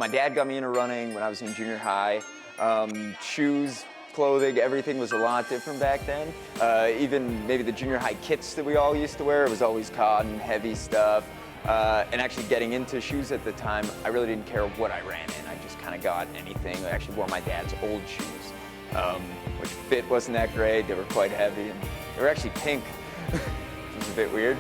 My dad got me into running when I was in junior high. Shoes, clothing, everything was a lot different back then. Even maybe the junior high kits that we all used to wear, it was always cotton, heavy stuff. And actually getting into shoes at the time, I really didn't care what I ran in. I just kind of got anything. I actually wore my dad's old shoes, which fit wasn't that great. They were quite heavy, and they were actually pink, which was a bit weird.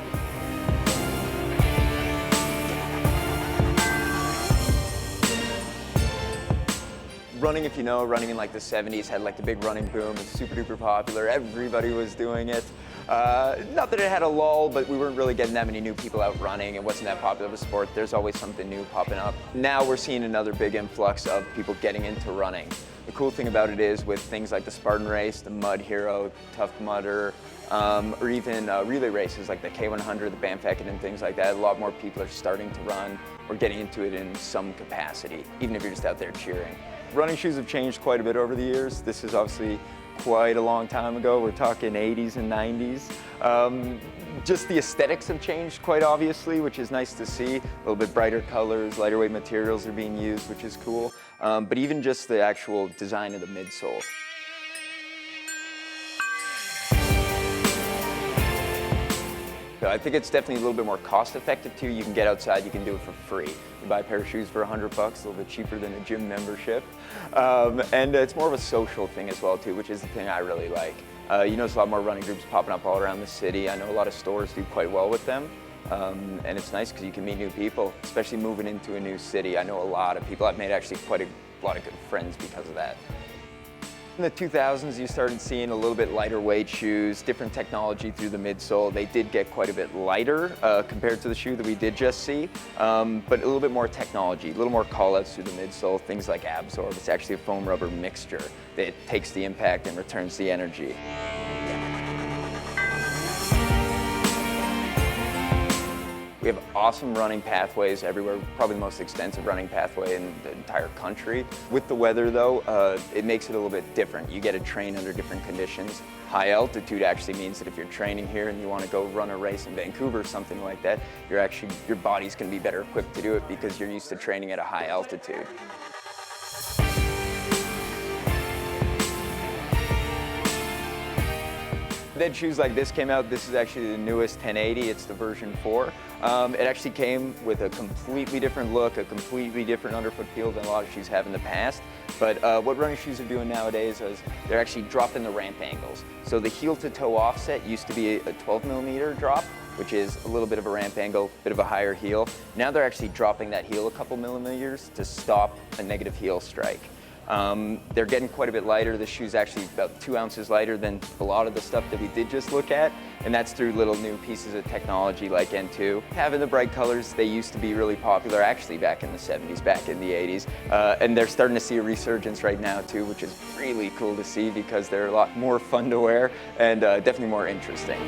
Running, if you know, running in like the 70s had like the big running boom. It was super duper popular. Everybody was doing it. Not that it had a lull, but we weren't really getting that many new people out running. It wasn't that popular of a sport. There's always something new popping up. Now we're seeing another big influx of people getting into running. The cool thing about it is with things like the Spartan Race, the Mud Hero, Tough Mudder, or even relay races like the K100, the Bamfecket, and things like that. A lot more people are starting to run or getting into it in some capacity, even if you're just out there cheering. Running shoes have changed quite a bit over the years. This is obviously quite a long time ago. We're talking 80s and 90s. Just the aesthetics have changed quite obviously, which is nice to see. A little bit brighter colors, lighter weight materials are being used, which is cool. But even just the actual design of the midsole. I think it's definitely a little bit more cost effective too. You can get outside, you can do it for free. You buy a pair of shoes for $100, a little bit cheaper than a gym membership. And it's more of a social thing as well too, which is the thing I really like. You notice a lot more running groups popping up all around the city. I know a lot of stores do quite well with them. And it's nice because you can meet new people, especially moving into a new city. I know a lot of people. I've made actually quite a lot of good friends because of that. In the 2000s, you started seeing a little bit lighter weight shoes, different technology through the midsole. They did get quite a bit lighter compared to the shoe that we did just see, but a little bit more technology, a little more call-outs through the midsole, things like Absorb. It's actually a foam rubber mixture that takes the impact and returns the energy. We have awesome running pathways everywhere, probably the most extensive running pathway in the entire country. With the weather though, it makes it a little bit different. You get to train under different conditions. High altitude actually means that if you're training here and you want to go run a race in Vancouver or something like that, your body's going to be better equipped to do it because you're used to training at a high altitude. Then shoes like this came out. This is actually the newest 1080. It's the version 4. It actually came with a completely different look, a completely different underfoot feel than a lot of shoes have in the past. But what running shoes are doing nowadays is they're actually dropping the ramp angles. So the heel to toe offset used to be a 12mm drop, which is a little bit of a ramp angle, bit of a higher heel. Now they're actually dropping that heel a couple millimeters to stop a negative heel strike. They're getting quite a bit lighter. This shoe's actually about 2 ounces lighter than a lot of the stuff that we did just look at, and that's through little new pieces of technology like N2. Having the bright colors, they used to be really popular actually back in the 70s, back in the 80s, and they're starting to see a resurgence right now too, which is really cool to see because they're a lot more fun to wear and definitely more interesting.